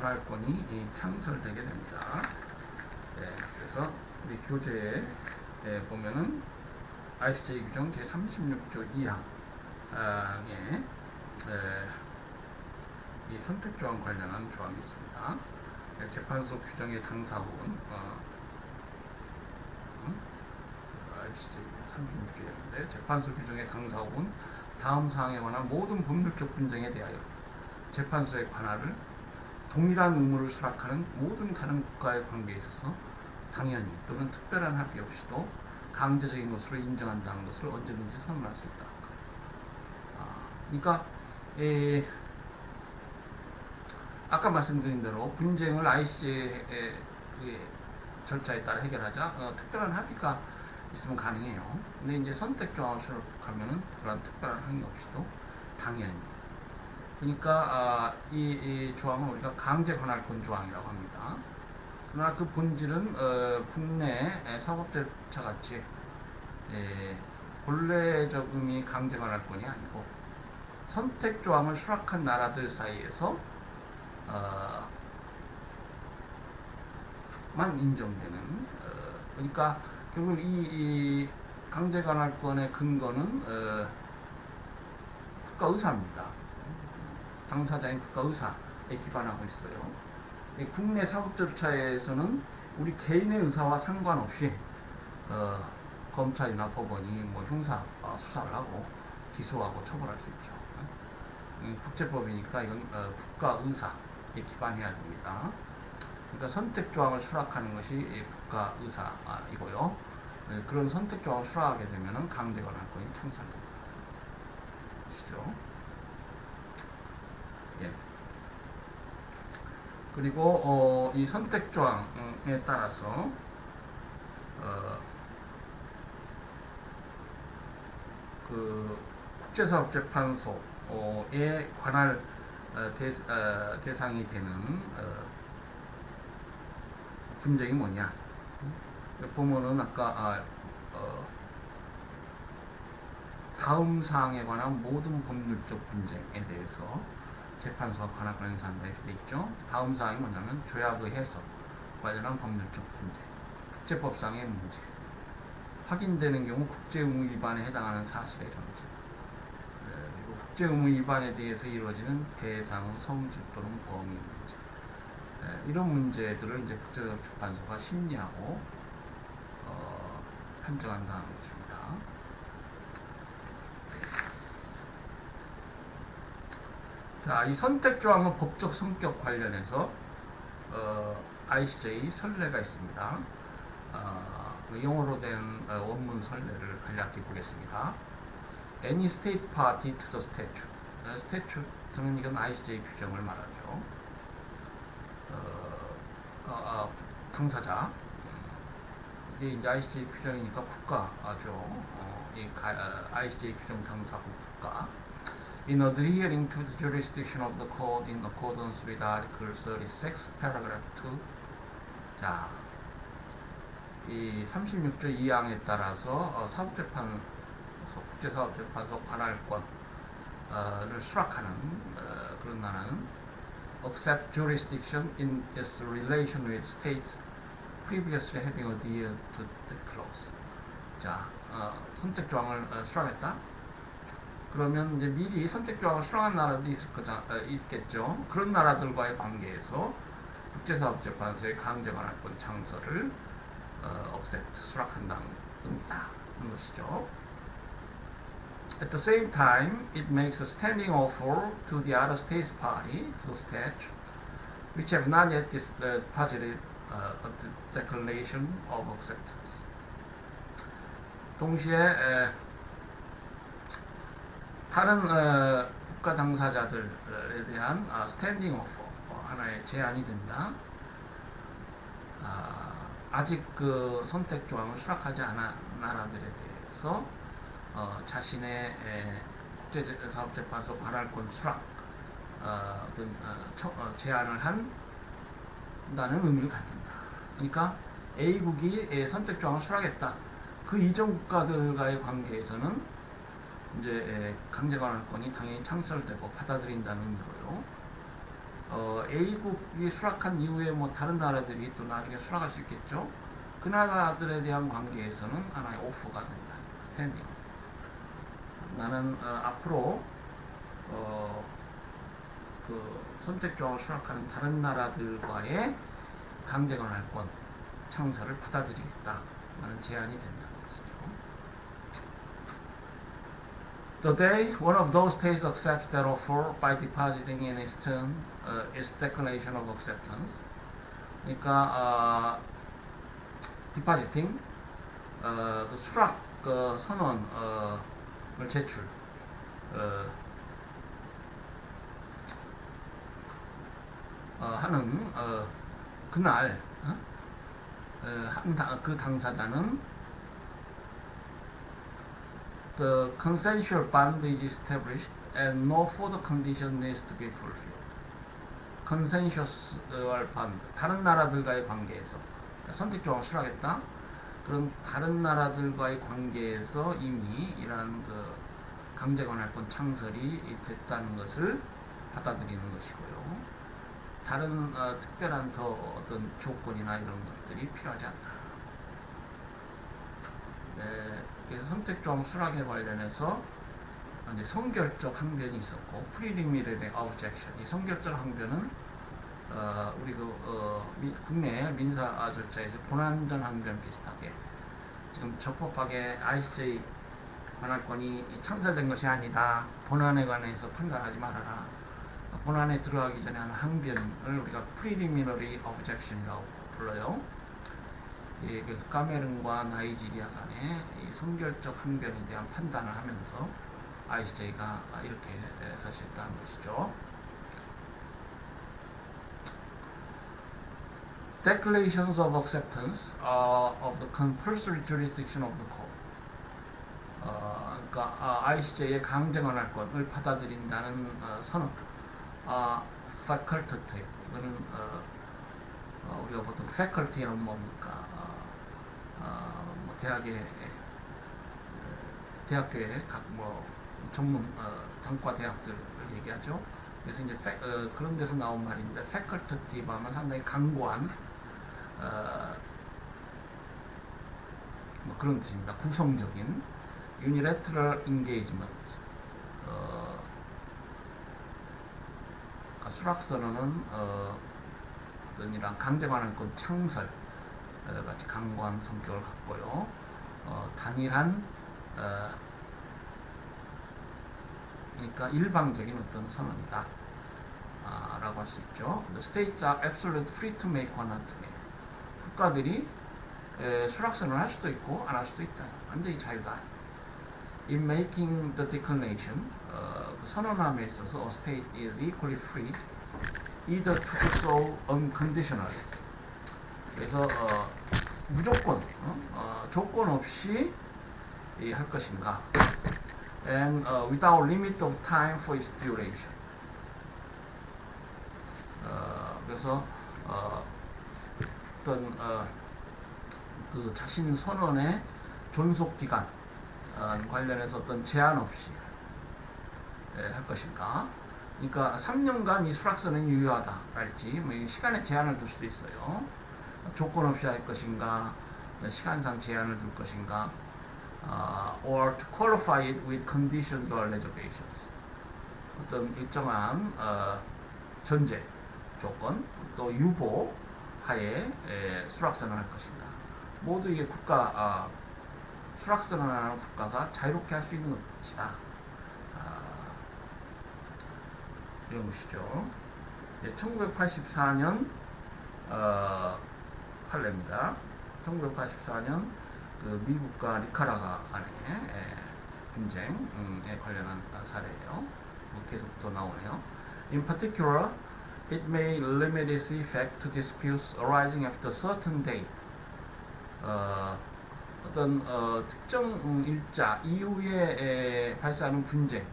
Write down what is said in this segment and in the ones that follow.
관할권이 창설되게 됩니다. 그래서 우리 교재에 보면은 ICJ 규정 제36조 2항에 이 선택조항 관련한 조항이 있습니다. 재판소 규정의 당사국은 ICJ 36조였는데 재판소 규정의 당사국은 다음 사항에 관한 모든 법률적 분쟁에 대하여 재판소의 관할을 동일한 의무를 수락하는 모든 다른 국가의 관계에 있어서 당연히 또는 특별한 합의 없이도 강제적인 것으로 인정한다는 것을 언제든지 선언할 수 있다. 그러니까 아까 말씀드린 대로 분쟁을 ICJ의 절차에 따라 해결하자 특별한 합의가 있으면 가능해요. 근데 이제 선택 조항을 수락하면은 그런 특별한 항의 없이도 당연히. 그러니까 이 조항은 우리가 강제 관할권 조항이라고 합니다. 그러나 그 본질은 국내 사법절차 같이 본래적 의미 강제 관할권이 아니고 선택 조항을 수락한 나라들 사이에서 만 인정되는 그러니까 결국 이 강제 관할권의 근거는 국가의사입니다. 당사자인 국가의사에 기반하고 있어요. 국내 사법절차에서는 우리 개인의 의사와 상관없이 검찰이나 법원이 뭐 형사 수사를 하고 기소하고 처벌할 수 있죠. 국제법이니까 이건 국가의사에 기반해야 됩니다. 그러니까 선택조항을 수락하는 것이 국가의사이고요. 그런 선택조항을 수락하게 되면 강제관할권이 창설됩니다. 아시죠? 예. 그리고 이 선택조항에 따라서 그 국제사법재판소의 관할 대상이 되는 분쟁이 뭐냐? 보면은 아까 다음 사항에 관한 모든 법률적 분쟁에 대해서 재판소가 관할권을 행사한다 이렇게 돼 있죠. 다음 사항이 뭐냐면 조약의 해석, 관련한 법률적 분쟁, 국제법상의 문제, 확인되는 경우 국제의무 위반에 해당하는 사실의 존재, 그리고 국제의무 위반에 대해서 이루어지는 배상, 성질 또는 범위 문제, 이런 문제들을 이제 국제사법재판소가 심리하고 판정한다는 것입니다. 자, 이 선택조항의 법적 성격 관련해서 ICJ 선례가 있습니다. 영어로 된 원문 선례를 간략히 보겠습니다. Any state party to the statute. statute는 이건 ICJ 규정을 말하죠. 당사자. 이게 이제 ICJ 규정이니까 국가죠. ICJ 규정 당사국 국가. In adhering to the jurisdiction of the court in accordance with Article 36, paragraph 2. 자, 이 36조 2항에 따라서 사법재판소, 국제사법재판소 관할권을 수락하는 그런 나라는 accept jurisdiction in its relation with states previously having adhered to the clause. 자, 선택조항을 수락했다. 그러면 이제 미리 선택조항을 수락한 나라도 있겠죠. 그런 나라들과의 관계에서 국제사법재판소의 강제관할권 창설을 수락한다는 것이죠. At the same time, it makes a standing offer to the other states party to statute, which have not yet deposited a declaration of acceptance. 동시에 다른 국가 당사자들에 대한 스탠딩 오퍼 하나의 제안이 된다. 아직 그 선택 조항을 수락하지 않은 나라들에 대해서 자신의 국제사법재판소 관할권 수락 제안을 한다는 의미를 갖는다. 그러니까 A국이 선택 조항을 수락했다. 그 이전 국가들과의 관계에서는 이제 강제관할권이 당연히 창설되고 받아들인다는 의미로요. A국이 수락한 이후에 뭐 다른 나라들이 또 나중에 수락할 수 있겠죠. 그 나라들에 대한 관계에서는 하나의 오프가 된다. 스탠딩. 나는 앞으로 그 선택조항을 수락하는 다른 나라들과의 강제관할권 창설을 받아들이겠다. 라는 제안이 된다는 것이죠. The day one of those states accepts that offer by depositing in its turn its declaration of acceptance. 그러니까 depositing 그 수락 선언을 제출 하는 그날 그 당사자는 the consensual bond is established and no further condition needs to be fulfilled. consensual bond, 다른 나라들과의 관계에서 선택조항을 수락했다. 그럼 다른 나라들과의 관계에서 이미 이러한 그 강제관할권 창설이 됐다는 것을 받아들이는 것이고요. 다른 특별한 더 어떤 조건이나 이런 것들이 필요하지 않다. 네, 그래서 선택조항 수락에 관련해서 이제 성결적 항변이 있었고, 프리리미널의 objection. 이 성결적 항변은 우리 국내 민사 절차에서 본안전 항변 비슷하게 지금 적법하게 ICJ 관할권이 창설된 것이 아니다. 본안에 관해서 판단하지 말아라. 본안에 들어가기 전에 하는 항변을 우리가 preliminary objection이라고 불러요. 예, 그래서 카메룬과 나이지리아 간의 이 성결적 항변에 대한 판단을 하면서 ICJ가 이렇게 사실했다는 것이죠. Declarations of acceptance of the compulsory jurisdiction of the court. 그러니까 ICJ의 강제관할권을 받아들인다는 선언. facultative. 이거는 우리가 보통 faculty는 뭡니까? 뭐 대학교의 각 뭐 전문 단과 대학들을 얘기하죠. 그래서 이제 그런 데서 나온 말인데 facultative 하면 상당히 강고한 뭐 그런 뜻입니다. 구성적인 unilateral engagement. 수락선언은 어떤 이런 강제관할권 창설 같이 강고한 성격을 갖고요. 단일한 그러니까 일방적인 어떤 선언이다 라고 할 수 있죠. The states are absolutely free to make or not to make. 국가들이 수락선언을 할 수도 있고 안 할 수도 있다. 완전히 자유다. In making the declaration, 선언함에 있어서 a state is equally free either to do so unconditionally. 그래서 무조건 조건 없이 할 것인가, and without limit of time for its duration. 그래서 어떤 그 자신 선언의 존속 기간 관련해서 어떤 제한 없이 할 것인가. 그러니까 3년간 이 수락선언이 유효하다 할지 뭐 시간에 제한을 둘 수도 있어요. 조건 없이 할 것인가, 시간상 제한을 둘 것인가, or to qualify it with conditions or reservations. 어떤 일정한 전제, 조건, 또 유보 하에 수락선언을 할 것인가. 모두 이게 수락선언하는 국가가 자유롭게 할 수 있는 것이다. 이런 것이죠. 1984년 판례입니다. 1984년 그 미국과 니카라과 간의 분쟁에 관련한 사례예요. 계속 또 나오네요. In particular, it may limit its effect to disputes arising after a certain date. 어떤 특정 일자 이후에 발생하는 분쟁에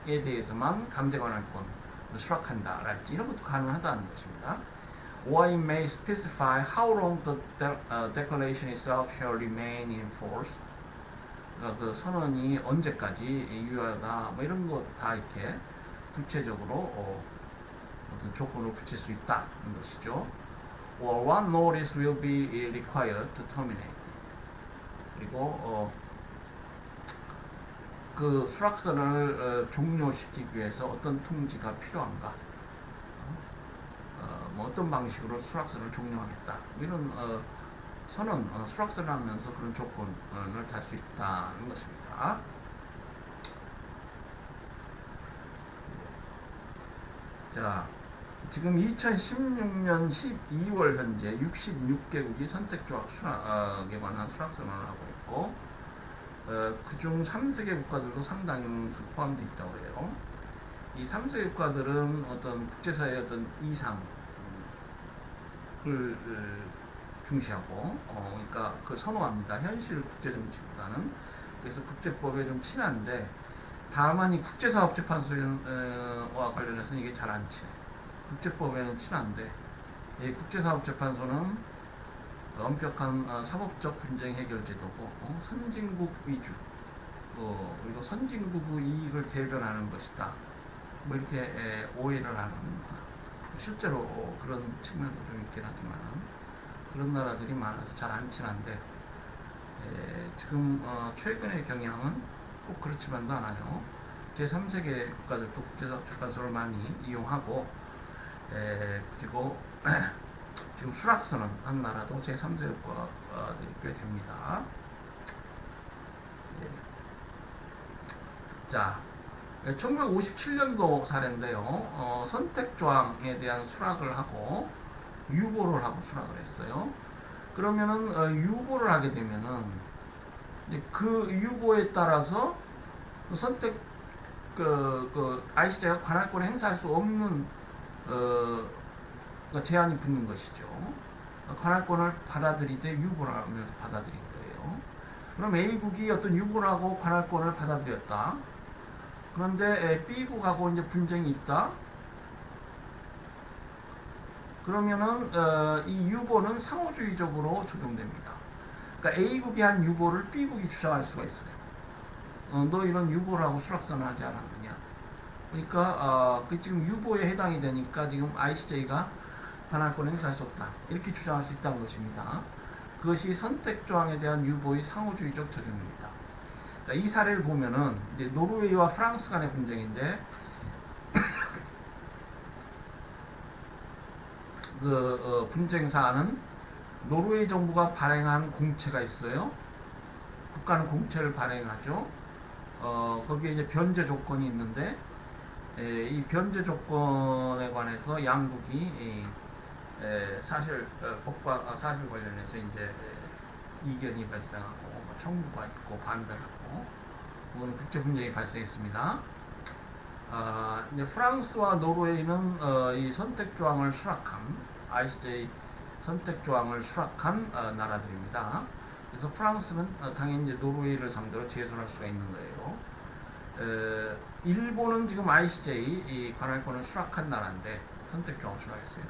대해서만 강제관할권 수락한다랄지 이런 것도 가능하다는 것입니다. Or it may specify how long the declaration itself shall remain in force. 그 선언이 언제까지 유효하다 뭐 이런 것 다 이렇게 구체적으로 어떤 조건을 붙일 수 있다는 것이죠. or one notice will be required to terminate. 그리고 그 수락선을 종료시키기 위해서 어떤 통지가 필요한가? 뭐 어떤 방식으로 수락선을 종료하겠다. 이런 선언, 수락선을 하면서 그런 조건을 달 수 있다는 것입니다. 자, 지금 2016년 12월 현재 66개국이 선택조합 수락에 관한 수락선언을 하고 있고, 그중 3세계 국가들도 상당히 포함되어 있다고 해요. 이 3세계 국가들은 어떤 국제사회의 어떤 이상을 중시하고, 그러니까 그 선호합니다. 현실 국제정치보다는. 그래서 국제법에 좀 친한데, 다만 이 국제사업재판소와 관련해서는 이게 잘 안 친해요. 국제법에는 친한데, 이 국제사업재판소는 엄격한 사법적 분쟁 해결 제도고, 선진국 위주, 그리고 선진국의 이익을 대변하는 것이다. 뭐 이렇게 오해를 하는, 실제로 그런 측면도 좀 있긴 하지만, 그런 나라들이 많아서 잘 안 친한데, 지금 최근의 경향은 꼭 그렇지만도 않아요. 제3세계 국가들도 국제사업재판소를 많이 이용하고, 그리고 지금 수락선언 한 나라도 제3세계 국가들이 꽤 됩니다. 자, 1957년도 사례인데요. 선택조항에 대한 수락을 하고 유보를 하고 수락을 했어요. 그러면은 유보를 하게 되면은 그 유보에 따라서 그 선택 ICJ가 관할권을 행사할 수 없는 제한이 붙는 것이죠. 관할권을 받아들이되 유보를 하면서 받아들인 거예요. 그럼 A국이 어떤 유보를 하고 관할권을 받아들였다. 그런데 B국하고 이제 분쟁이 있다. 그러면은 이 유보는 상호주의적으로 적용됩니다. 그러니까 A국이 한 유보를 B국이 주장할 수가 있어요. 너 이런 유보를 하고 수락선을 하지 않았느냐. 그러니까 그 지금 유보에 해당이 되니까 지금 ICJ가 관할권 행사할 수 없다. 이렇게 주장할 수 있다는 것입니다. 그것이 선택조항에 대한 유보의 상호주의적 적용입니다. 자, 이 사례를 보면은 이제 노르웨이와 프랑스 간의 분쟁인데 분쟁 사안은 노르웨이 정부가 발행한 공채가 있어요. 국가는 공채를 발행하죠. 거기에 이제 변제 조건이 있는데 이 변제 조건에 관해서 양국이 사실 법과 사실 관련해서 이제 이견이 발생하고 청구가 있고 반대하고 그거는 국제 분쟁이 발생했습니다. 이제 프랑스와 노르웨이는 이 선택 조항을 수락한 ICJ 선택 조항을 수락한 나라들입니다. 그래서 프랑스는 당연히 이제 노르웨이를 상대로 제소할 수가 있는 거예요. 일본은 지금 ICJ 이 관할권을 수락한 나라인데 선택 조항을 수락했어요.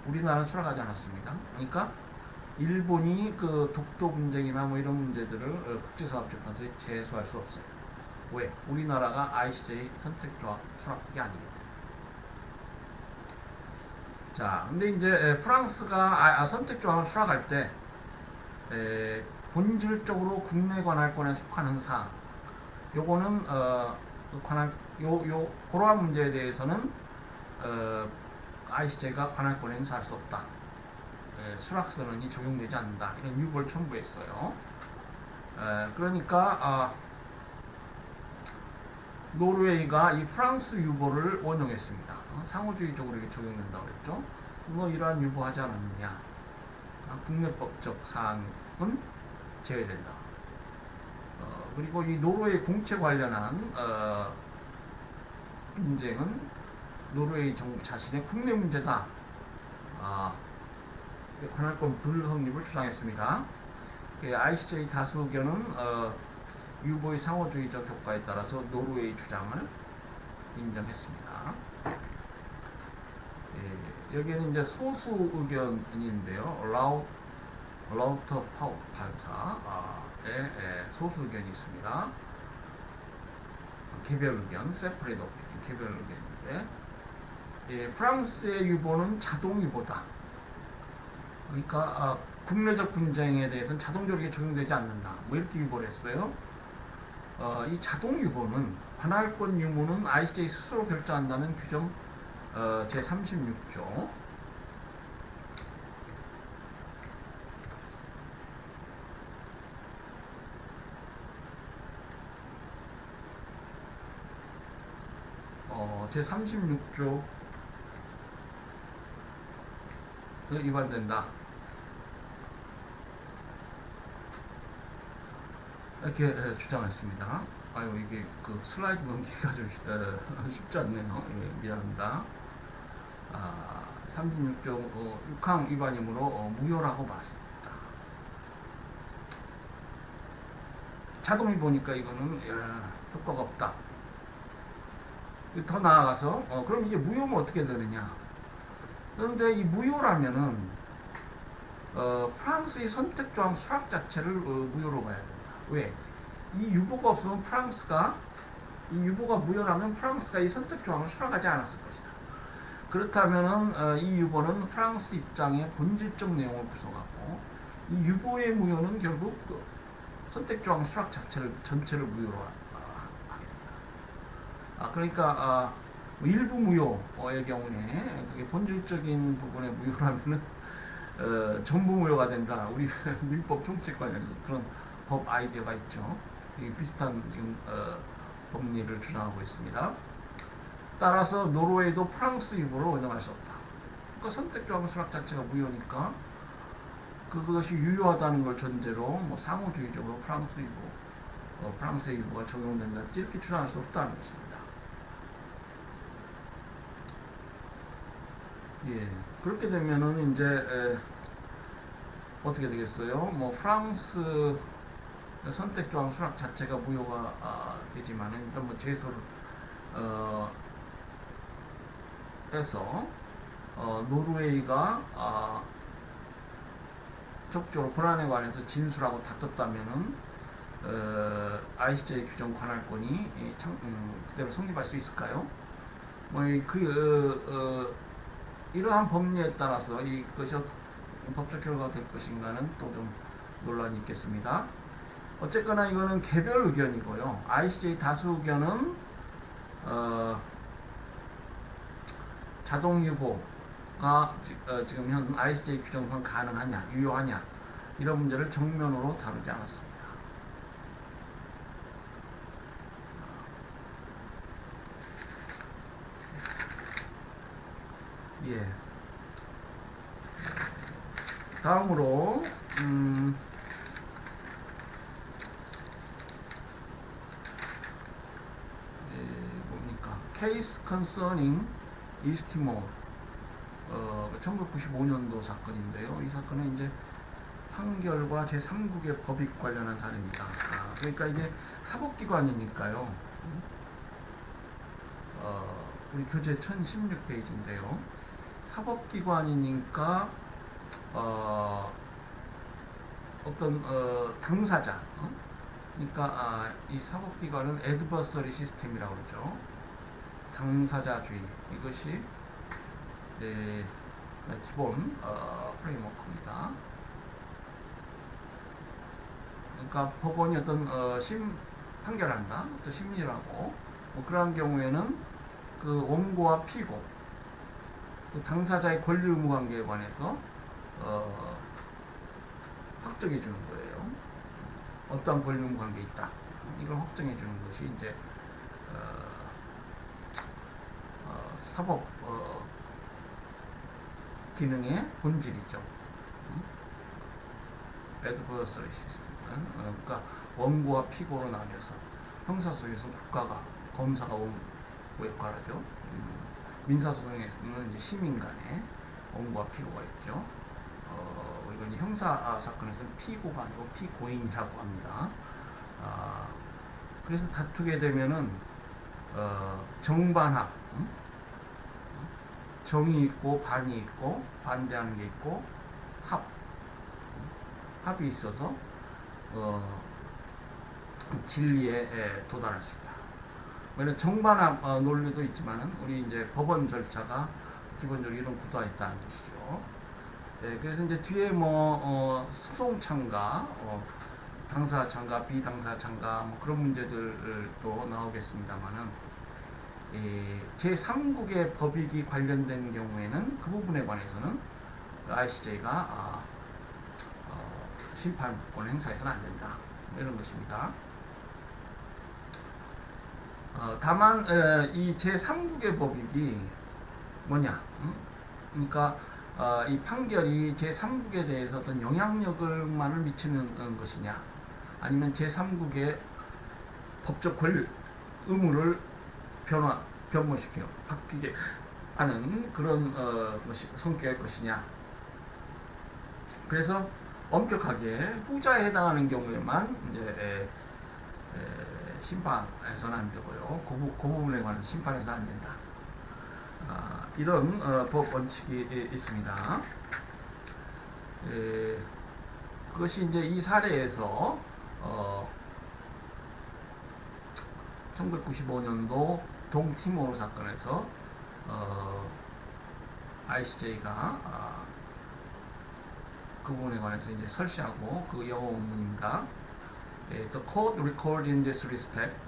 우리나라는 수락하지 않았습니다. 그러니까 일본이 그 독도 분쟁이나 뭐 이런 문제들을 국제사업재판소에 제소할 수 없어요. 왜? 우리나라가 ICJ 선택조항 수락이 아니기 때문에. 자, 근데 이제 프랑스가 선택조항을 수락할 때 본질적으로 국내 관할권에 속하는 사항, 요거는 그러한 문제에 대해서는 ICJ가 관할권에 행사할 수 없다. 수락선언이 적용되지 않는다. 이런 유보를 첨부했어요. 그러니까 노르웨이가 이 프랑스 유보를 원용했습니다. 상호주의적으로 이게 적용된다고 그랬죠. 너 이러한 유보하지 않았느냐. 국내법적 사항은 제외된다. 그리고 이 노르웨이 공채 관련한 분쟁은 노르웨이 정부 자신의 국내 문제다. 관할권 불성립을 주장했습니다. ICJ 다수 의견은 유보의 상호주의적 효과에 따라서 노르웨이 주장을 인정했습니다. 여기는 이제 소수 의견인데요. 라우터 파우 판사의 소수 의견이 있습니다. 개별 의견, 세퍼레이트 오피니언, 개별 의견인데 예, 프랑스의 유보는 자동 유보다. 그러니까 국내적 분쟁에 대해서는 자동적으로 이게 적용되지 않는다. 뭐 이렇게 유보를 했어요. 이 자동 유보는 관할권 유무는 ICJ 스스로 결정한다는 규정 제36조. 제36조 위반된다. 이렇게 주장했습니다. 아유, 이게 그 슬라이드 넘기기가 좀 쉽지 않네요. 예, 미안합니다. 36조 6항 위반이므로 무효라고 봤습니다. 자동이 보니까 이거는 효과가 없다. 더 나아가서 그럼 이게 무효면 어떻게 되느냐? 그런데 이 무효라면은 프랑스의 선택조항 수락 자체를 무효로 봐야 된다. 왜? 이 유보가 없으면 이 유보가 무효라면 프랑스가 이 선택조항을 수락하지 않았을 것이다. 그렇다면은 이 유보는 프랑스 입장의 본질적 내용을 부정하고 이 유보의 무효는 결국 선택조항 수락 전체를 무효로 하게 된다. 그러니까 일부 무효의 경우에 그게 본질적인 부분의 무효라면은 전부 무효가 된다. 우리 민법 총칙관에서 그런 법 아이디어가 있죠. 비슷한 지금 법리를 주장하고 있습니다. 따라서 노르웨이도 프랑스 유보를 운영할 수 없다. 그러니까 선택조항 수락 자체가 무효니까 그것이 유효하다는 걸 전제로 뭐 상호주의적으로 프랑스의 유보가 적용된다 이렇게 주장할 수 없다는 것입니다. 예, 그렇게 되면은 이제 어떻게 되겠어요? 뭐 프랑스 선택조항 수락 자체가 무효가 되지만은 일단 뭐 제소를 해서 노르웨이가 적극적으로 권한에 관해서 진술하고 다퉜다면은 ICJ 규정 관할권이 그대로 성립할 수 있을까요? 뭐 이러한 법리에 따라서 이것이 법적 결과가 될 것인가는 또 좀 논란이 있겠습니다. 어쨌거나 이거는 개별 의견이고요. ICJ 다수 의견은 자동 유보가 지금 현 ICJ 규정상 가능하냐, 유효하냐 이런 문제를 정면으로 다루지 않았습니다. 예. 다음으로 뭡니까? Case Concerning East Timor 1995년도 사건인데요. 이 사건은 이제 판결과 제3국의 법익 관련한 사례입니다. 그러니까 이게 사법기관이니까요. 우리 교재 1016페이지인데요. 사법기관이니까 어떤 당사자, 그러니까 이 사법기관은 애드버서리 시스템이라고 그러죠. 당사자주의 이것이 기본 프레임워크입니다. 그러니까 법원이 어떤 판결한다, 또 심리라고 뭐 그러한 경우에는 그 원고와 피고, 그 당사자의 권리 의무 관계에 관해서 확정해 주는 거예요. 어떠한 권리 의무 관계에 있다. 이걸 확정해 주는 것이 이제 사법 기능의 본질이죠. 애드버서리 시스템은 그러니까 원고와 피고로 나뉘어서 형사소송에서 국가가 검사가 원고 역할을 하죠. 민사소송에서는 이제 시민 간에 원고와 피고가 있죠. 이건 형사 사건에서는 피고가 아니고 피고인이라고 합니다. 그래서 다투게 되면은 정반합, 정이 있고 반이 있고 반대하는 게 있고 합이 있어서 진리에 도달할 수 있다. 이런 정반합 논리도 있지만은 우리 이제 법원 절차가 기본적으로 이런 구도가 있다는 것이죠. 네, 그래서 이제 뒤에 소송 참가, 당사 참가, 비당사 참가 뭐 그런 문제들도 나오겠습니다만은 제3국의 법익이 관련된 경우에는 그 부분에 관해서는 ICJ가 심판권 행사해서는 안 된다 이런 것입니다. 다만 이 제3국의 법익이 뭐냐? 그러니까 이 판결이 제3국에 대해서 어떤 영향력을만을 미치는 것이냐, 아니면 제3국의 법적 권리, 의무를 변모시켜 바뀌게 하는 그런 성격의 것이냐. 그래서 엄격하게 후자에 해당하는 경우에만 이제 심판해서는 안 되고요. 그 부분에 관해서 심판해서 안 된다. 이런 법 원칙이 있습니다. 그것이 이제 이 사례에서 1995년도 동티모르 사건에서 ICJ가 그 부분에 관해서 이제 설시하고 그 영어 원문입니다. The court records in this respect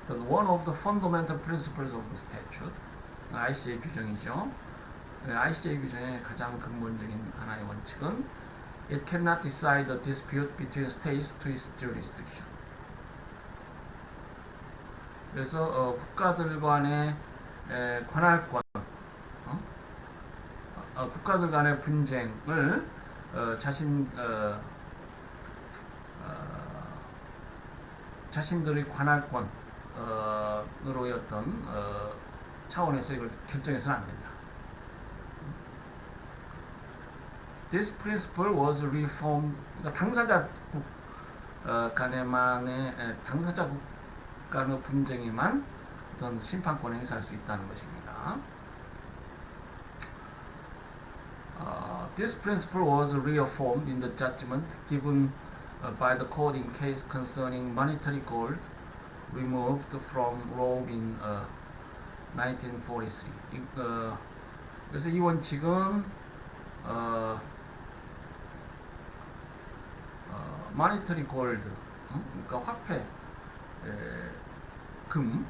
that one of the fundamental principles of the statute, ICJ 규정이죠. ICJ 규정의 가장 근본적인 하나의 원칙은 it cannot decide a dispute between states to its jurisdiction. 그래서 국가들 간의 관할권, 국가들 간의 분쟁을 자신들의 관할권으로의 어떤 차원에서 이걸 결정해서는 안 된다. This principle was reformed. 그러니까 당사자국 간에만의 당사자국 간의 분쟁에만 어떤 심판권을 행사할 수 있다는 것입니다. This principle was reaffirmed in the judgment given by the court in case concerning monetary gold removed from Rome in 1943. 그래서 이 원칙은 monetary gold, 그러니까 화폐, 금,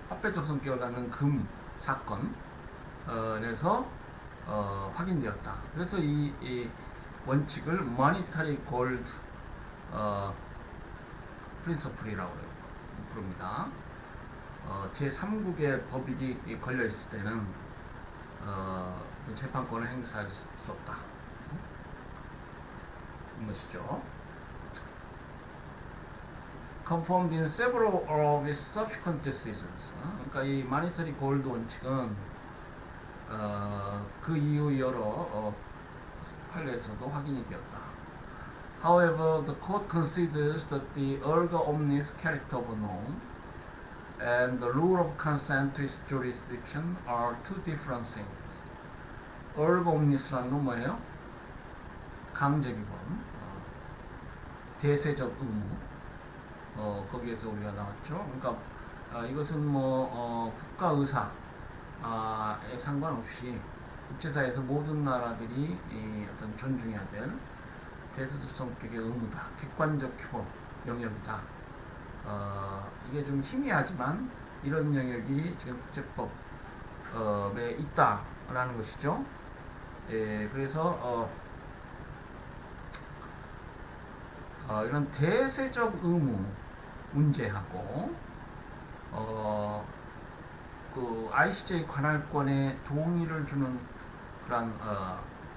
화폐적 성격을 갖는 금 사건에서 확인되었다. 그래서 이 원칙을 monetary gold principle이라고 부릅니다. 제3국의 법익이 걸려있을 때는 재판권을 행사할 수 없다. 이 것이죠. Confirmed in several of its subsequent decisions. 그러니까 이 monetary gold 원칙은 그 이후 여러 판례에서도 확인이 되었다. However, the court considers that the erga omnes character of a norm and the rule of consent to its jurisdiction are two different things. erga omnes라는 건 뭐예요? 강제기본, 대세적 의무, 거기에서 우리가 나왔죠. 그러니까 이것은 국가 의사에 상관없이 국제사회에서 모든 나라들이 어떤 존중해야 될 대세적 성격의 의무다. 객관적 규범 영역이다. 이게 좀 희미하지만 이런 영역이 지금 국제법에 있다라는 것이죠. 그래서 이런 대세적 의무 문제하고 그 ICJ 관할권에 동의를 주는 그런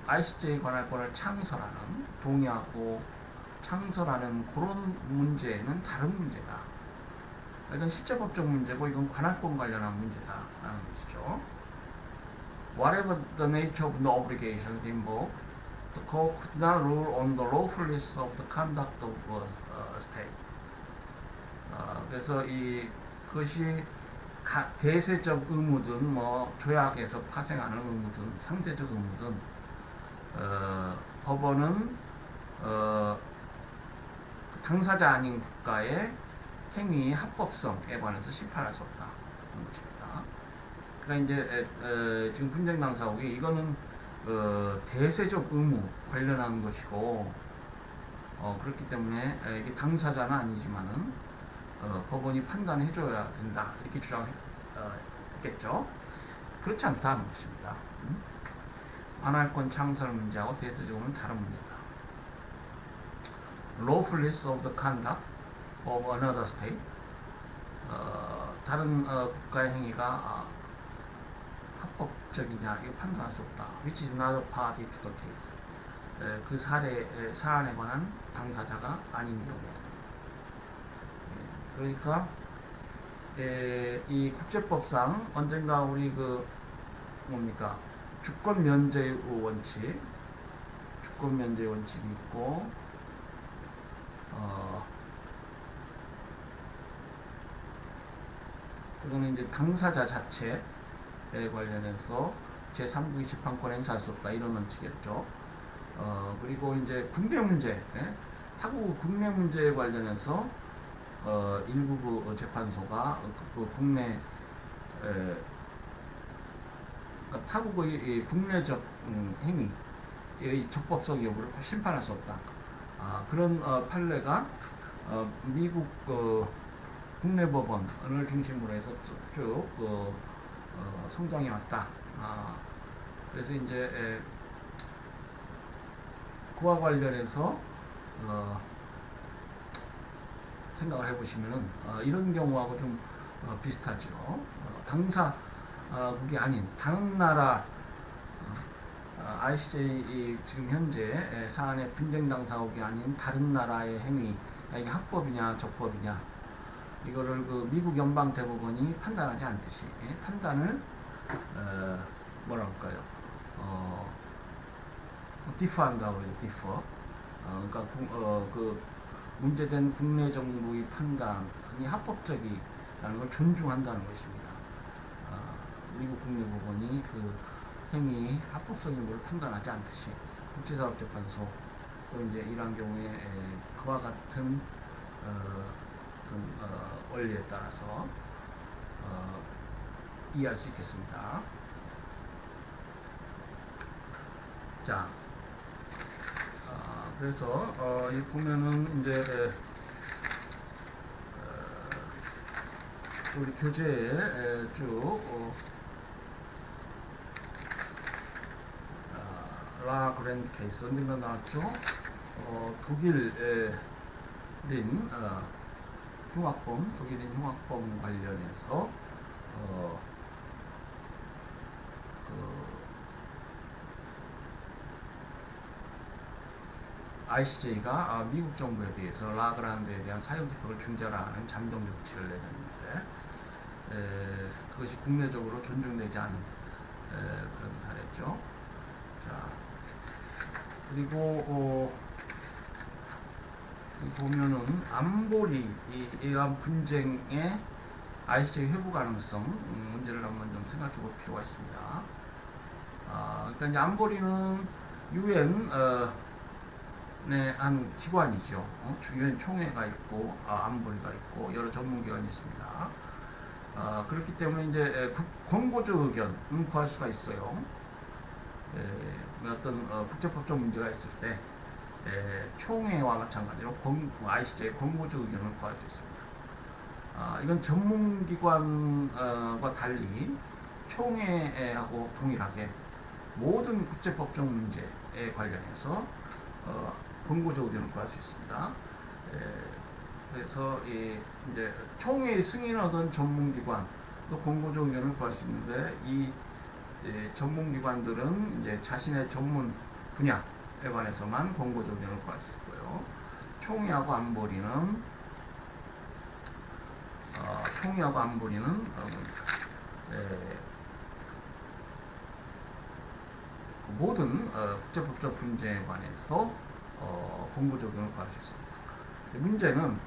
ICJ 관할권을 창설하는, 동의하고 창설하는 그런 문제는 다른 문제다. 이건 실제법적 문제고 이건 관할권 관련한 문제다라는 것이죠. Whatever the nature of the obligations involved, the court could not rule on the lawfulness of the conduct of a state. 그래서 그것이 대세적 의무든 조약에서 파생하는 의무든 상대적 의무든 법원은 당사자 아닌 국가의 행위 합법성에 관해서 심판할 수 없다. 그런 것입니다. 그러니까 이제 지금 분쟁 당사국이 이거는 대세적 의무 관련한 것이고 그렇기 때문에 이게 당사자는 아니지만은 법원이 판단해줘야 된다 이렇게 주장했겠죠. 그렇지 않다는 것입니다. 관할권 창설 문제하고 대세적 의무는 다른 문제다. Lawfulness of the conduct of another state. 다른 국가의 행위가 합법적이냐 이거 판단할 수 없다. Which is not a party to the case. 그 사안에 관한 당사자가 아닌 경우에. 그러니까 이 국제법상 언젠가 우리 뭡니까 주권 면제의 원칙이 있고 그거는 이제 당사자 자체에 관련해서 제3국이 재판권 행사할 수 없다 이런 원칙이었죠. 그리고 이제 국내 문제, 타국 국내 문제에 관련해서 일부 재판소가 국내 타국의 국내적 행위의 적법성 여부를 심판할 수 없다. 그런 판례가 미국 국내 법원을 중심으로 해서 쭉 성장해 왔다. 그래서 이제 그와 관련해서 생각을 해보시면은 이런 경우하고 좀 비슷하죠. 당사국이 아닌 다른 나라 ICJ 지금 현재 사안의 분쟁 당사국이 아닌 다른 나라의 행위 이게 합법이냐 적법이냐 이거를 미국 연방 대법원이 판단하지 않듯이 판단을 뭐라 할까요? 디퍼한다고 해요. 디퍼. 그러니까 문제된 국내 정부의 판단이 합법적이라는 걸 존중한다는 것입니다. 미국 국내법원이 행위 합법성인 걸 판단하지 않듯이 국제사법재판소 또 이제 이러한 경우에 그와 같은 원리에 따라서 이해할 수 있겠습니다. 자, 그래서 이 보면은 이제 우리 교재에 쭉 라 그랜드 케이스 언젠가 나왔죠. 독일인 독일인 흉악범 관련해서 ICJ가 미국 정부에 대해서 라그란드에 대한 사형 집행을 중재하는 잠정 조치를 내렸는데 그것이 국내적으로 존중되지 않은 그런 사례죠. 자, 그리고 보면은 안보리 이러한 분쟁의 ICJ 회부 가능성 문제를 한번 좀 생각해 볼 필요가 있습니다. 그러니까 이제 안보리는 UN 한 기관이죠. UN 총회가 있고 안보리가 있고 여러 전문기관이 있습니다. 그렇기 때문에 이제 권고적 의견은 구할 수가 있어요. 어떤 국제법적 문제가 있을 때 총회와 마찬가지로 ICJ 권고적 의견을 구할 수 있습니다. 이건 전문기관과 달리 총회하고 동일하게 모든 국제법적 문제에 관련해서 권고적 의견을 구할 수 있습니다. 그래서 이제 총회의 승인을 얻은 전문기관도 권고적 의견을 구할 수 있는데 이 전문기관들은 이제 자신의 전문 분야에 관해서만 권고적 의견을 구할 수 있고요. 총회하고 안보리는 모든 국제법적 분쟁에 관해서 권고적 의견을 구할 수 있습니다. 문제는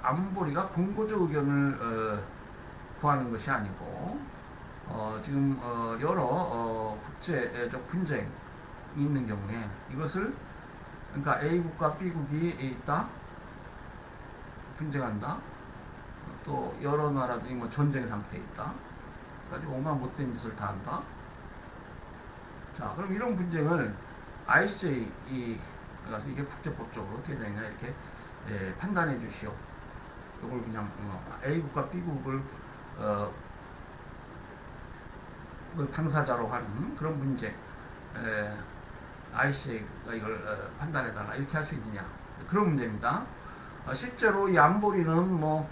안보리가 권고적 의견을 구하는 것이 아니고 지금 여러 국제적 분쟁이 있는 경우에 이것을 그러니까 A국과 B국이 있다 분쟁한다. 또 여러 나라들이 뭐 전쟁 상태에 있다. 가지고 오만 못된 짓을 다 한다. 자, 그럼 이런 분쟁을 ICJ 가서 이게 국제법적으로 어떻게 되느냐 이렇게 판단해 주시오. 이걸 그냥 A국과 B국을 당사자로 하는 그런 문제, ICJ가 이걸 판단해달라 이렇게 할 수 있느냐 그런 문제입니다. 실제로 이 안보리는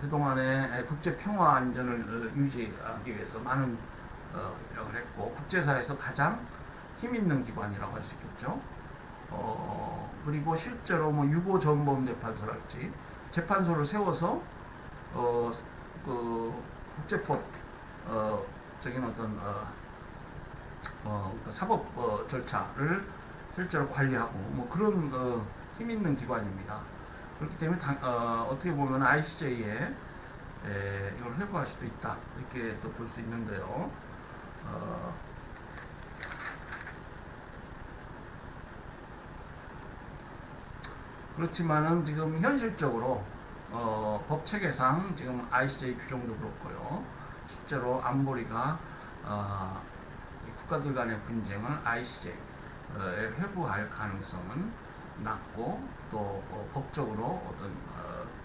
그동안에 국제 평화 안전을 유지하기 위해서 많은 노력을 했고 국제사에서 가장 힘 있는 기관이라고 할 수 있겠죠. 그리고 실제로 유고 전범재판소랄지 재판소를 세워서 그 국제법 적인 어떤 사법 절차를 실제로 관리하고 그런 힘 있는 기관입니다. 그렇기 때문에 어떻게 보면 ICJ에 이걸 회부할 수도 있다 이렇게 또 볼 수 있는데요. 그렇지만은 지금 현실적으로 법 체계상 지금 ICJ 규정도 그렇고요. 실제로 안보리가 국가들 간의 분쟁을 ICJ에 회부할 가능성은 낮고 또 법적으로 어떤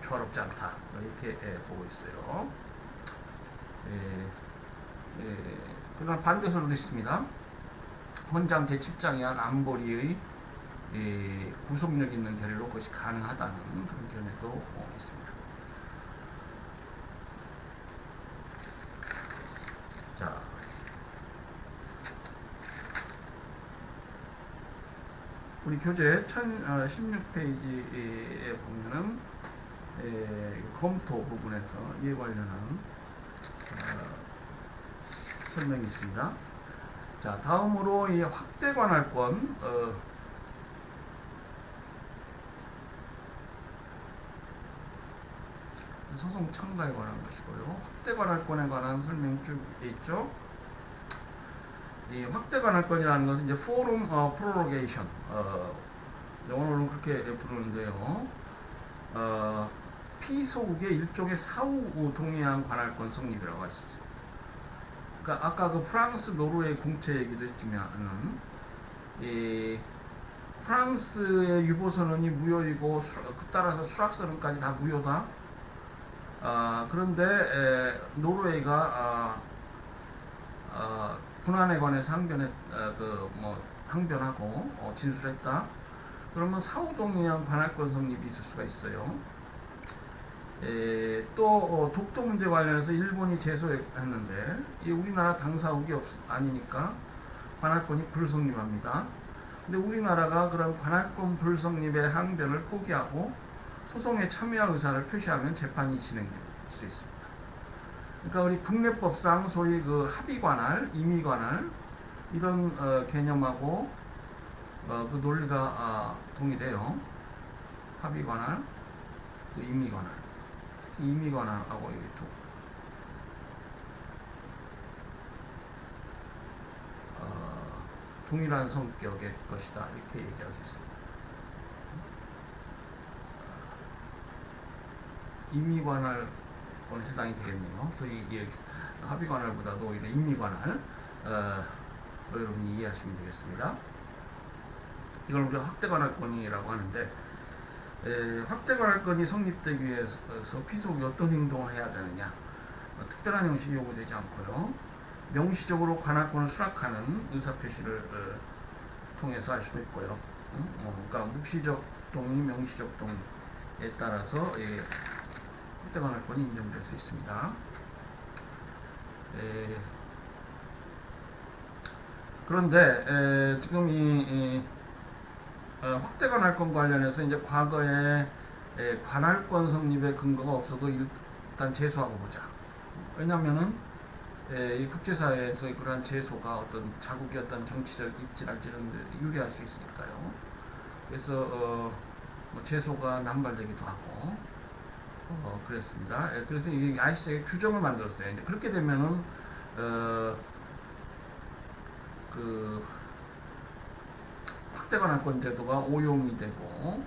조화롭지 않다 이렇게 보고 있어요. 그러나 반대설도 있습니다. 헌장 제7장에 안보리의 구속력 있는 결의로 그것이 가능하다는 그런 견해도 있습니다. 자, 우리 교재 1016페이지에 보면은 검토 부분에서 이에 관련한 설명이 있습니다. 자, 다음으로 이 확대 관할권 소송 참가에 관한 것이고요. 확대 관할권에 관한 설명이 쭉 있죠. 이 확대 관할권이라는 것은 이제 forum prorogation, 영어로는 그렇게 부르는데요. 피소국의 일종의 사후 동의안 관할권 성립이라고 할 수 있습니다. 그러니까 아까 그 프랑스, 노르웨이 공채 얘기도 했지만은 이 프랑스의 유보선언이 무효이고 따라서 수락선언까지 다 무효다. 그런데 노르웨이가 군안에 관해서 항변하고 진술했다. 그러면 사후동의안 관할권 성립이 있을 수가 있어요. 또 독도 문제 관련해서 일본이 제소했는데 이 우리나라 당사국이 아니니까 관할권이 불성립합니다. 근데 우리나라가 그런 관할권 불성립의 항변을 포기하고 소송에 참여할 의사를 표시하면 재판이 진행될 수 있습니다. 그러니까 우리 국내법상 소위 그 합의관할, 임의관할 이런 개념하고 그 논리가 동일해요. 합의관할, 그 임의관할, 특히 임의관할하고 이게 동일한 성격의 것이다 이렇게 얘기할 수 있습니다. 임의관할권 해당이 되겠네요. 또 이 합의관할보다도 오히려 임의관할 여러분이 이해하시면 되겠습니다. 이걸 우리가 확대관할권이라고 하는데 확대관할권이 성립되기 위해서 피소국이 어떤 행동을 해야 되느냐, 특별한 형식이 요구되지 않고요. 명시적으로 관할권을 수락하는 의사표시를 통해서 할 수도 있고요. 그러니까 묵시적 동의, 명시적 동의에 따라서 확대관할권이 인정될 수 있습니다. 그런데 지금 이 확대관할권 관련해서 이제 과거에 관할권 성립의 근거가 없어도 일단 제소하고 보자. 왜냐하면은 이 국제사회에서 그러한 제소가 어떤 자국의 어떤 정치적 입지랄지 이런 데 유리할 수 있으니까요. 그래서 제소가 남발되기도 하고 그랬습니다. 그래서 이 ICJ 규정을 만들었어요. 이제 그렇게 되면은 그 확대관할권 제도가 오용이 되고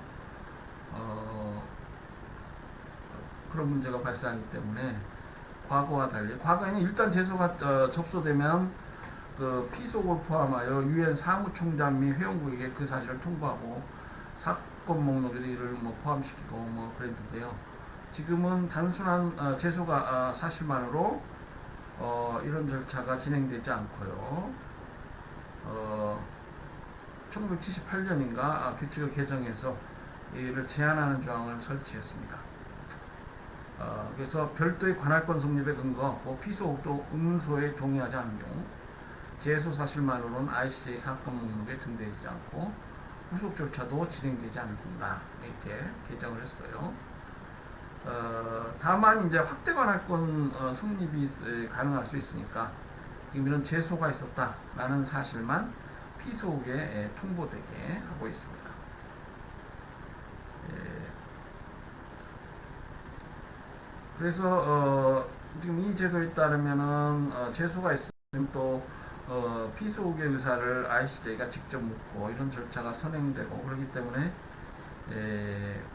그런 문제가 발생하기 때문에 과거와 달리 과거에는 일단 제소가 접수되면 그 피속을 포함하여 유엔 사무총장 및 회원국에게 그 사실을 통보하고 사건 목록을 뭐 포함시키고 뭐 그랬는데요. 지금은 단순한 제소가 사실만으로 이런 절차가 진행되지 않고요. 1978년인가 규칙을 개정해서 이를 제한하는 조항을 설치했습니다. 그래서 별도의 관할권 성립의 근거, 피소옥도 응소에 동의하지 않은 경우 제소 사실만으로는 ICJ 사건 목록에 등재되지 않고 후속 절차도 진행되지 않는다. 이렇게 개정을 했어요. 다만 이제 확대 관할권 성립이 가능할 수 있으니까 지금 이런 제소가 있었다라는 사실만 피소옥에 통보되게 하고 있습니다. 그래서 지금 이 제도에 따르면은 제소가 있으면 또 피소옥의 의사를 ICJ가 직접 묻고 이런 절차가 선행되고 그렇기 때문에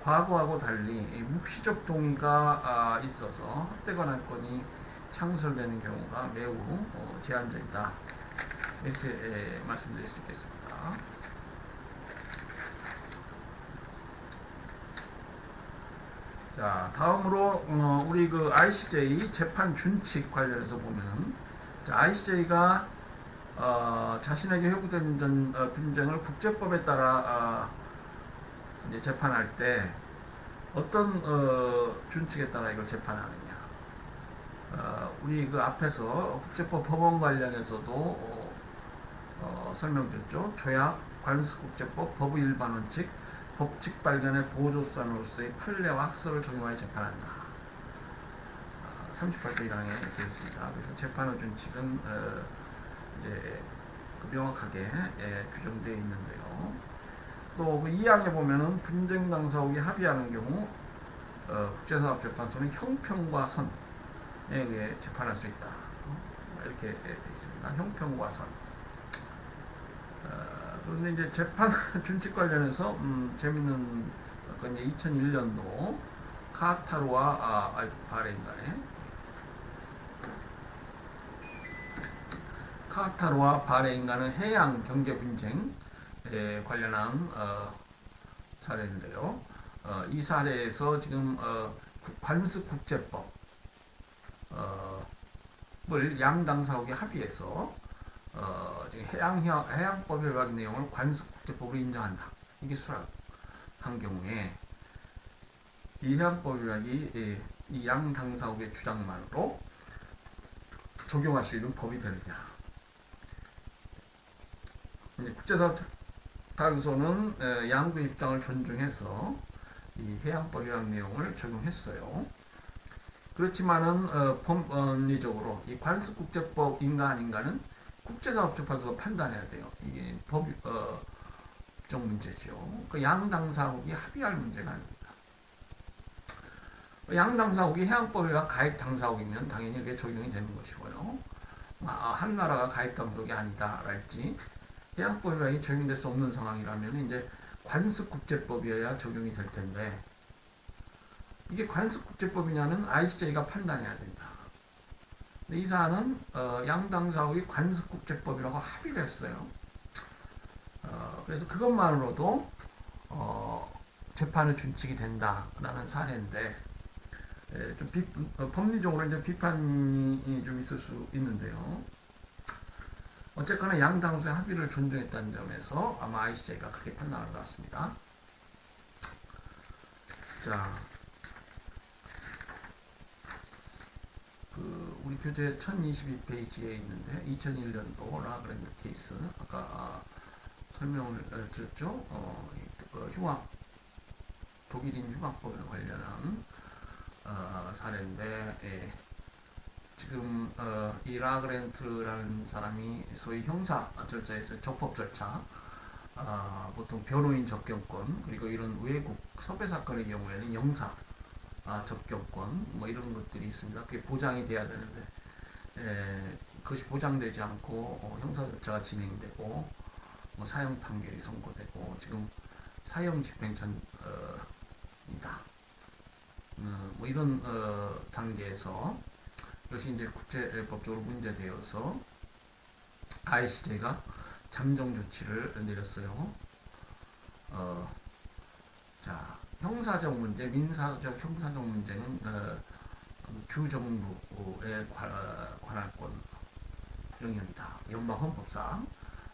과거하고 달리 묵시적 동의가 있어서 확대 관할권이 창설되는 경우가 매우 제한적이다. 이렇게 말씀드릴 수 있겠습니다. 자, 다음으로 우리 그 ICJ 재판 준칙 관련해서 보면 ICJ가 자신에게 회부된 분쟁을 국제법에 따라 이제 재판할 때 어떤 준칙에 따라 이걸 재판하느냐. 우리 그 앞에서 국제법 법원 관련해서도 설명드렸죠. 조약, 관습국제법, 법의 일반 원칙, 법칙 발견의 보조수단으로서의 판례와 학설을 적용하여 재판한다. 38조 1항에 이렇게 있습니다. 그래서 재판의 준칙은 이제 명확하게 규정되어 있는데요. 또 그 2항에 보면은 분쟁 당사국이 합의하는 경우 국제사법재판소는 형평과 선에 의해 재판할 수 있다. 이렇게 되어 있습니다. 형평과 선. 그런데 이제 재판 준칙 관련해서 재밌는 건 2001년도 카타르와 바레인 간에 카타르와 바레인 간의 해양 경제 분쟁에 관련한 사례인데요. 이 사례에서 지금 관습 국제법을 양 당사국이 합의해서 지금 해양법 위반 내용을 관습국제법으로 인정한다. 이게 수락한 경우에 이 해양법 위반이 이 양 당사국의 주장만으로 적용할 수 있는 법이 되느냐. 국제사법재판소는 양국의 입장을 존중해서 이 해양법 위반 내용을 적용했어요. 그렇지만은 법리적으로 이 관습국제법인가 아닌가는 국제사법재판소가 판단해야 돼요. 이게 법적 문제죠. 그 양 당사국이 합의할 문제가 아닙니다. 양 당사국이 해양법에가 가입 당사국이면 당연히 그게 적용이 되는 것이고요. 한 나라가 가입 당사국이 아니다랄지 해양법이 적용될 수 없는 상황이라면 이제 관습국제법이어야 적용이 될 텐데 이게 관습국제법이냐는 ICJ가 판단해야 된다. 이 사안은 양 당사국이 관습국제법이라고 합의를 했어요. 그래서 그것만으로도 재판의 준칙이 된다라는 사례인데 좀 법리적으로 이제 비판이 좀 있을 수 있는데요. 어쨌거나 양 당사의 합의를 존중했다는 점에서 아마 ICJ가 그렇게 판단한 것 같습니다. 자, 우리 교재 1022페이지에 있는데 2001년도 라그랜드 케이스 아까 설명을 드렸죠. 휴학 독일인 휴학법에 관련한 사례인데 지금 이 라그랜트라는 사람이 소위 형사 절차에서 적법 절차 보통 변호인 접견권 그리고 이런 외국 섭외 사건의 경우에는 영사 접견권 뭐 이런 것들이 있습니다. 그게 보장이 돼야 되는데 그것이 보장되지 않고 형사 절차가 진행되고 뭐 사형 판결이 선고되고 지금 사형 집행 전이다. 뭐 이런 단계에서 이것이 이제 국제법적으로 문제되어서 ICJ가 잠정 조치를 내렸어요. 자, 형사적 문제, 민사적, 형사적 문제는 주정부의 관할권 영역이다. 연방헌법상.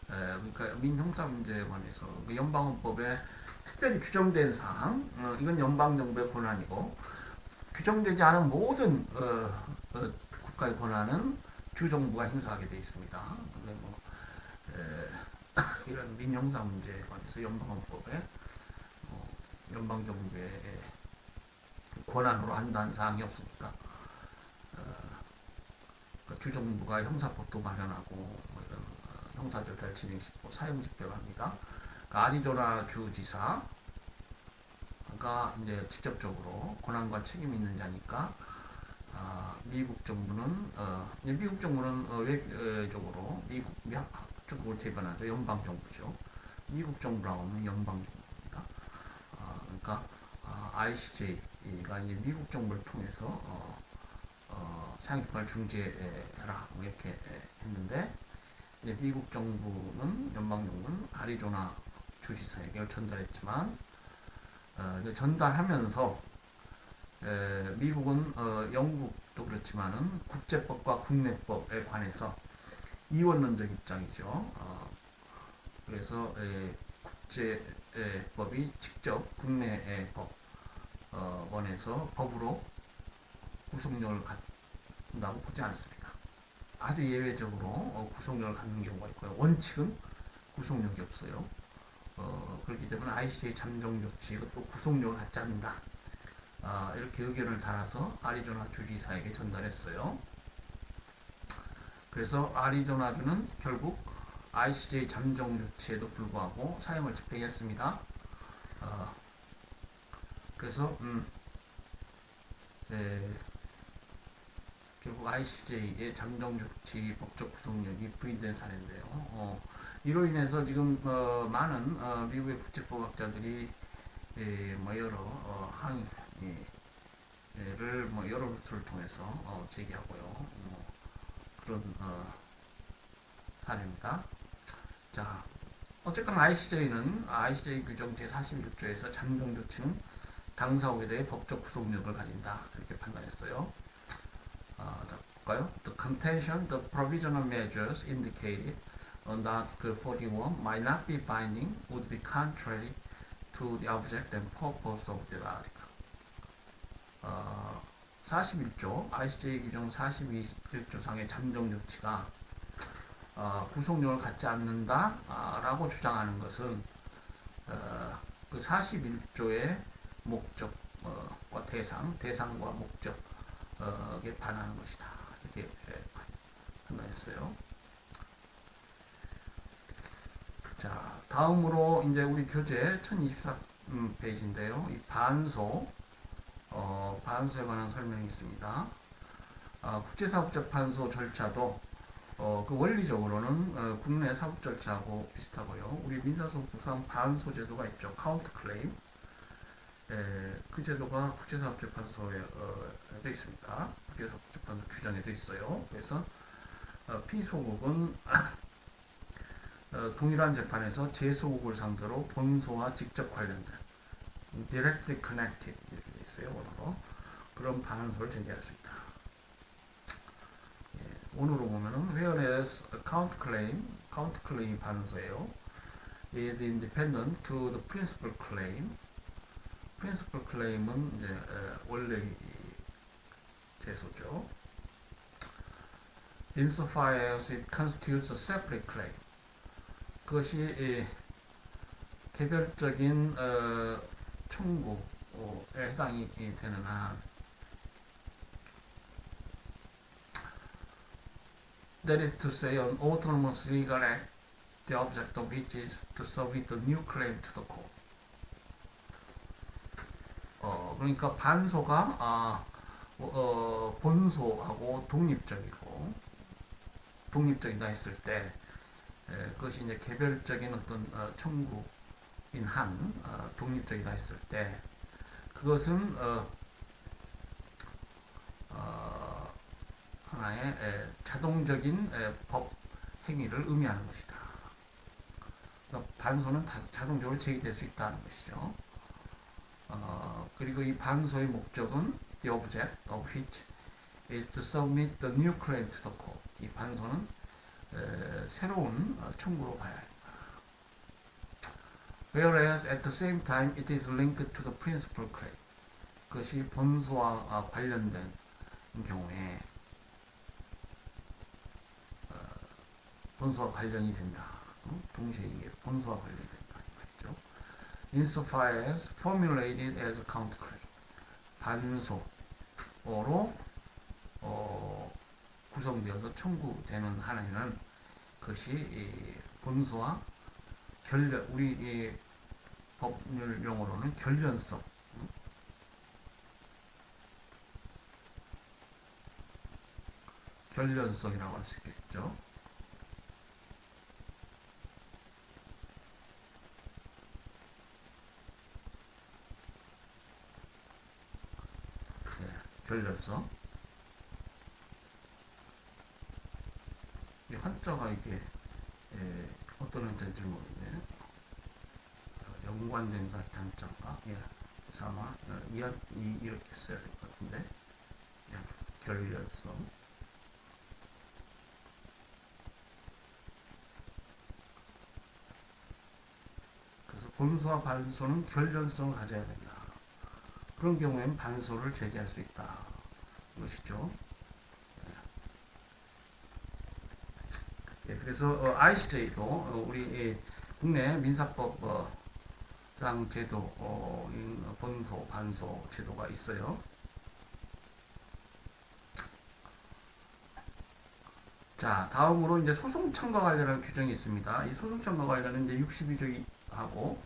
그러니까 민형사 문제에 관해서 그 연방헌법에 특별히 규정된 사항, 이건 연방정부의 권한이고 규정되지 않은 모든 국가의 권한은 주정부가 행사하게 되어 있습니다. 근데 뭐 이런 민형사 문제에 관해서 연방헌법에 연방정부의 권한으로 한다는 사항이 없으니까 주정부가 형사법도 마련하고 뭐 이런 형사조사를 진행시키고 사형집행을 합니다. 그러니까 아리조나 주지사가 이제 직접적으로 권한과 책임이 있는 자니까 미국 정부는 외교적으로 쪽으로 대변하죠. 연방 정부죠. 미국 정부라고 하면 연방 정부입니다. 그러니까 ICJ가 이제 미국 정부를 통해서 상위권을 중재해라 뭐 이렇게 했는데 이제 미국 정부는 연방 정부는 아리조나 주지사에게 전달했지만 전달하면서 미국은 영국도 그렇지만은 국제법과 국내법에 관해서 이원론적 입장이죠. 그래서 국제법이 직접 국내의 법원에서 법으로 구속력을 갖는다고 보지 않습니다. 아주 예외적으로 구속력을 갖는 경우가 있고요. 원칙은 구속력이 없어요. 그렇기 때문에 ICJ 잠정 조치 이것도 구속력을 갖지 않는다. 이렇게 의견을 달아서 아리조나 주지사에게 전달했어요. 그래서 아리조나주는 결국 ICJ 잠정 조치에도 불구하고 사형을 집행했습니다. 그래서 결국 ICJ의 잠정 조치 법적 구속력이 부인된 사례인데요. 이로 인해서 지금 많은 미국의 국제법학자들이 뭐 여러 항의를 뭐 여러 루트를 통해서 제기하고요. 그런 사례입니다. 자, 어쨌건 ICJ는 ICJ 규정 제41조에서 잠정 조치는 당사국에 대해 법적 구속력을 가진다 이렇게 판단했어요. 자, 볼까요? The contention, the provisional measures indicated on Article 41 might not be binding would be contrary to the object and purpose of the article. 41조, ICJ 규정 41조상의 잠정 조치가 구속력을 갖지 않는다 라고 주장하는 것은 그 41조의 목적과 대상과 목적에 반하는 것이다. 이렇게 판단했어요. 자, 다음으로 이제 우리 교재 1024페이지인데요. 이 반소에 관한 설명이 있습니다. 국제사법재판소 절차도 그 원리적으로는 국내 사법 절차하고 비슷하고요. 우리 민사소송상 반소 제도가 있죠. 카운트 클레임. 그 제도가 국제사법재판소에 되어 있습니다. 국제사법재판소 규정에 되어 있어요. 그래서 피소국은 동일한 재판에서 제소국을 상대로 본소와 직접 관련된 directly connected 이렇게 되어 있어요. 원어로. 그런 반소를 제기할 수 있다. 원어로 보면은 whereas count claim 반소예요. is independent to the principal claim. principal claim은 이제 원래 제소죠. insofar as it constitutes a separate claim. 그것이 개별적인 청구에 해당이 되는 한 that is to say an autonomous legal act the object of which is to submit a new claim to the court. 그러니까 반소가 본소하고 독립적이다 했을 때 그것이 이제 개별적인 어떤 청구인 한 독립적이다 했을 때 그것은 어, 하나의 자동적인 법 행위를 의미하는 것이다. 그러니까 반소는 자동적으로 제기될 수 있다는 것이죠. 그리고 이 반소의 목적은 the object of which is to submit the new claim to the court. 이 반소는 새로운 청구로 봐야 합니다. Whereas at the same time it is linked to the principal claim. 그것이 본소와 관련된 경우에 본소와 관련이 된다. 동시에 이게 본소와 관련이 된다. 말이죠. Insofar as formulated as a counterclaim. 반소로 구성되어서 청구되는 한에는 그것이 본소와 우리 법률 용어로는 결련성, 결련성이라고 할 수 있겠죠. 네, 결련성. 이 한자가 이게 어떤 한자인지 모르겠네요. 연관된 한자인가? 예, 아마 이렇게 써야 될 것 같은데. 결련성. 그래서 본소와 반소는 결련성을 가져야 된다. 그런 경우에는 반소를 제기할 수 있다. 이것이죠. 예, 그래서 ICJ도 우리 국내 민사법상 제도 본소, 반소 제도가 있어요. 자, 다음으로 이제 소송청과 관련한 규정이 있습니다. 이 소송청과 관련은 이제 62조하고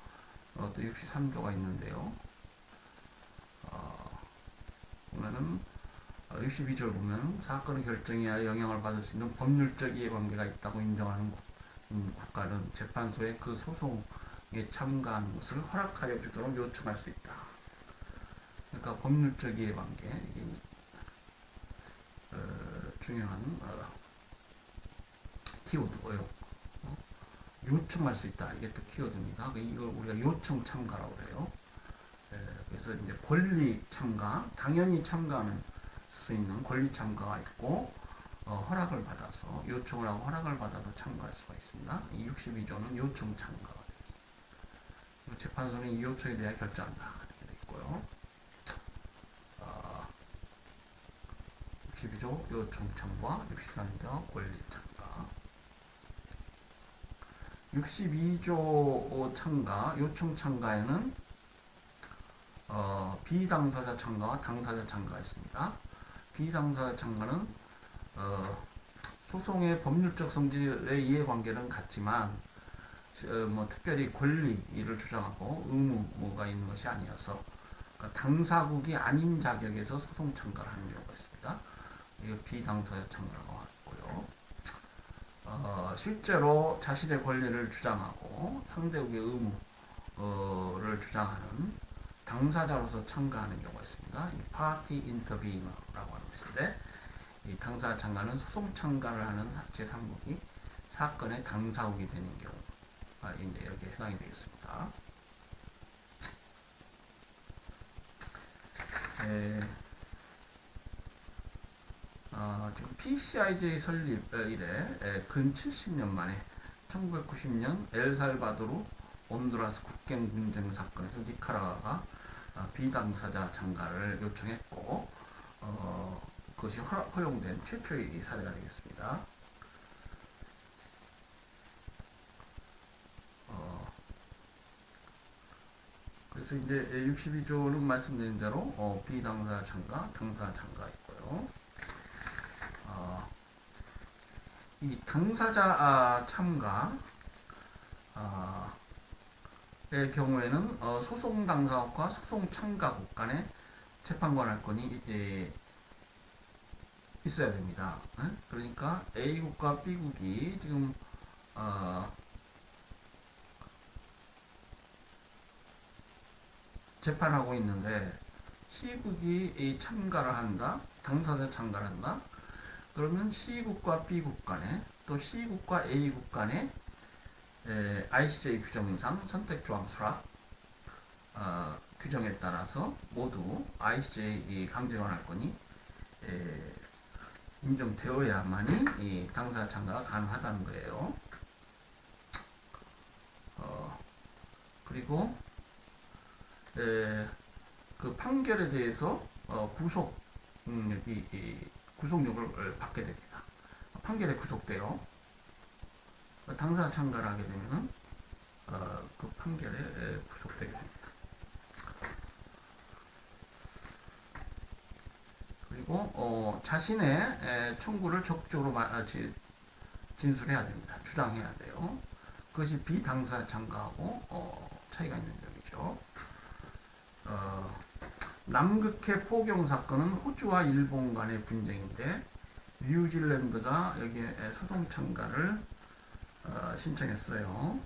또 63조가 있는데요. 보면은 62조를 보면 사건의 결정에 영향을 받을 수 있는 법률적 이해관계가 있다고 인정하는 국가는 재판소에 그 소송에 참가하는 것을 허락하여 주도록 요청할 수 있다. 그러니까 법률적 이해관계, 이게 중요한 키워드고요. 요청할 수 있다. 이게 또 키워드입니다. 이걸 우리가 요청 참가라고 그래요. 그래서 이제 권리 참가, 당연히 참가하는 수 있는 권리 참가가 있고 허락을 받아서 요청을 하고 허락을 받아서 참가할 수가 있습니다. 이 62조는 요청 참가가 되겠습니다. 재판소는 이 요청에 대해 결정한다. 이렇게 되어 있고요. 62조 요청 참가, 63조 권리 참가. 62조 참가, 요청 참가에는 비당사자 참가와 당사자 참가가 있습니다. 비당사자 참가는 소송의 법률적 성질의 이해관계는 같지만 특별히 권리를 주장하고 의무가 있는 것이 아니어서 그러니까 당사국이 아닌 자격에서 소송 참가를 하는 경우가 있습니다. 이거 비당사자 참가라고 하고요. 실제로 자신의 권리를 주장하고 상대국의 의무를 주장하는 당사자로서 참가하는 경우가 있습니다. 이 파티 인터비너라고 하는 것인데 이 당사자 참가는 소송 참가를 하는 제3국이 사건의 당사국이 되는 경우가 이제 여기에 해당이 되겠습니다. 지금 PCIJ 설립 이래 근 70년 만에 1990년 엘살바도르 온두라스 국경 분쟁 사건에서 니카라과가 비당사자 참가를 요청했고 그것이 허용된 최초의 사례가 되겠습니다. 그래서 이제 62조는 말씀드린 대로 비당사자 참가, 당사자 참가 있고요. 이 당사자 참가 의 경우에는 소송 당사국과 소송 참가국 간의 재판 관할권이 이제 있어야 됩니다. 그러니까 A국과 B국이 지금 재판하고 있는데 C국이 참가를 한다. 당사자 참가를 한다. 그러면 C국과 B국 간에 또 C국과 A국 간에 ICJ 규정상 선택조항 수락 규정에 따라서 모두 ICJ 강제원활권이 인정되어야만이 이 당사자 참가가 가능하다는 거예요. 그리고 그 판결에 대해서 구속력을 받게 됩니다. 판결에 구속돼요. 당사자 참가를 하게 되면 그 판결에 구속되게 됩니다. 그리고 자신의 청구를 적극적으로 진술해야 됩니다. 주장해야 돼요. 그것이 비당사자 참가하고 차이가 있는 점이죠. 남극해 포경 사건은 호주와 일본 간의 분쟁인데 뉴질랜드가 여기에 소송 참가를 신청했어요.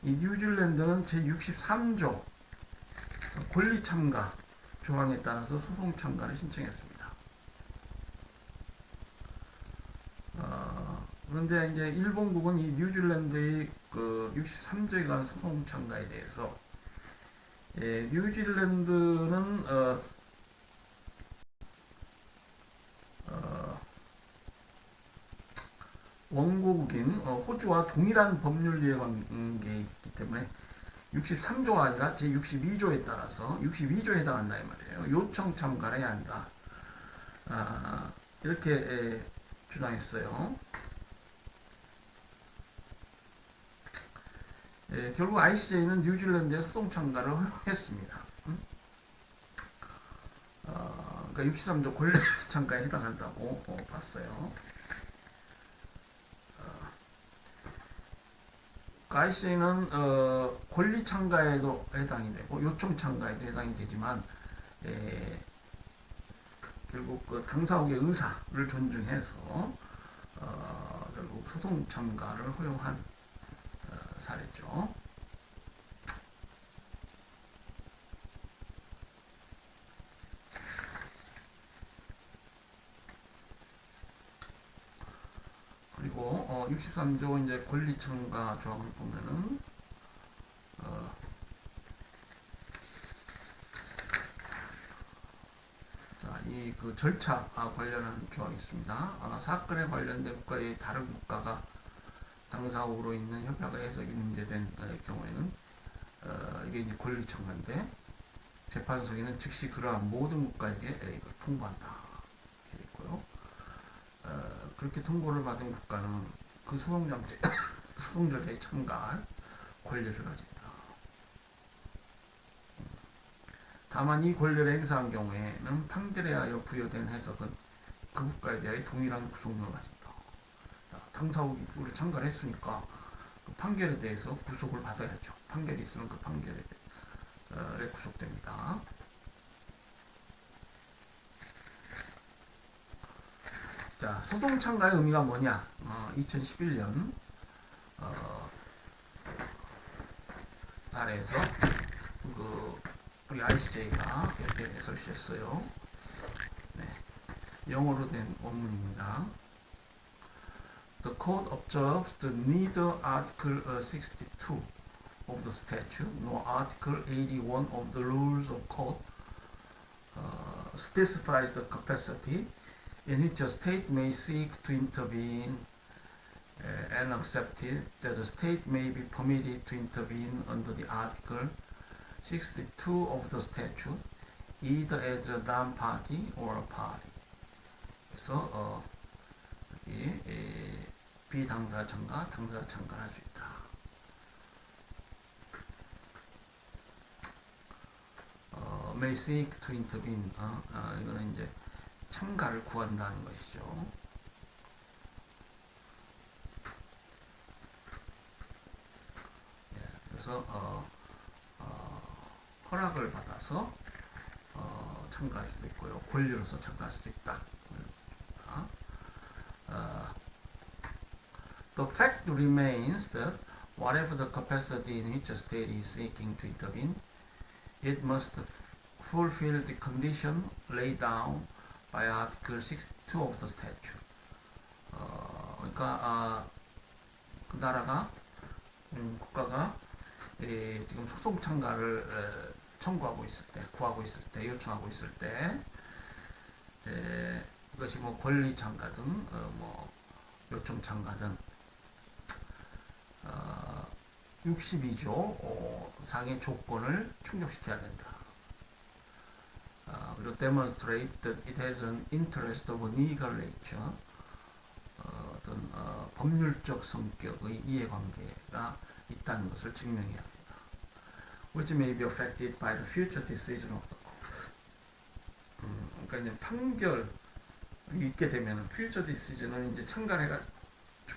이 뉴질랜드는 제63조 권리 참가 조항에 따라서 소송 참가를 신청했습니다. 그런데 이제 일본국은 이 뉴질랜드의 그 63조에 관한 소송 참가에 대해서 뉴질랜드는 원고국인 호주와 동일한 법률 관계에 있기 때문에 63조가 아니라 제62조에 따라서 62조에 해당한다 이 말이에요. 요청 참가를 해야 한다. 이렇게 주장했어요. 결국 ICJ는 뉴질랜드의 소송 참가를 허용했습니다. 그러니까 63조 권리 참가에 해당한다고 봤어요. ICJ는 권리 참가에도 해당이 되고 요청 참가에도 해당이 되지만 결국 그 당사국의 의사를 존중해서 결국 소송 참가를 허용한 사례죠. 그리고 63조 이제 권리 참가 조항을 보면은 이 그 절차 관련한 조항이 있습니다. 사건에 관련된 국가의 다른 국가가 당사국으로 있는 협약의 해석이 문제된 경우에는 이게 이제 권리 참가인데 재판소에는 즉시 그러한 모든 국가에게 이걸 통보한다. 이렇게 있고요. 그렇게 통보를 받은 국가는 그 소송절차에 참가할 권리를 가진다. 다만 이 권리를 행사한 경우에는 판결에 하여 부여된 해석은 그 국가에 대해 동일한 구속력을 가진다. 당사국이 우리 참가를 했으니까 그 판결에 대해서 구속을 받아야죠. 판결이 있으면 그 판결에 구속됩니다. 자, 소송 참가의 의미가 뭐냐? 2011년 사례에서 우리 ICJ가 이렇게 설치했어요. 네, 영어로 된 원문입니다. The court observes that neither Article 62 of the statute nor Article 81 of the rules of court specifies the capacity in which a state may seek to intervene and accepted that the state may be permitted to intervene under the Article 62 of the statute either as a non-party or a party. 그래서 여기 비당사자 참가, 당사자 참가를 할 수 있다. may seek to intervene. 이거는 이제 참가를 구한다는 것이죠. 그래서 허락을 받아서 참가할 수도 있고요. 권리로서 참가할 수도 있다. The fact remains that whatever the capacity in which a state is seeking to intervene, it must fulfill the condition laid down by Article 62 of the statute. 그러니까 그 나라가 국가가 지금 소송 참가를 청구하고 있을 때, 구하고 있을 때, 요청하고 있을 때, 그것이 뭐 권리 참가든 뭐 요청 참가든 62조 상의 조건을 충족시켜야 된다. 그리고 demonstrate that it has an interest of legal nature. 어떤 법률적 성격의 이해관계가 있다는 것을 증명해야 합니다. Which may be affected by the future decision of the court. 그러니까 이제 판결이 있게 되면 future decision은 이제 참관해가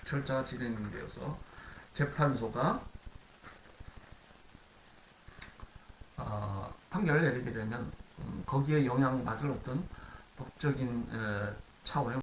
절차가 진행되어서 재판소가 판결을 내리게 되면 거기에 영향받을 어떤 법적인 차원의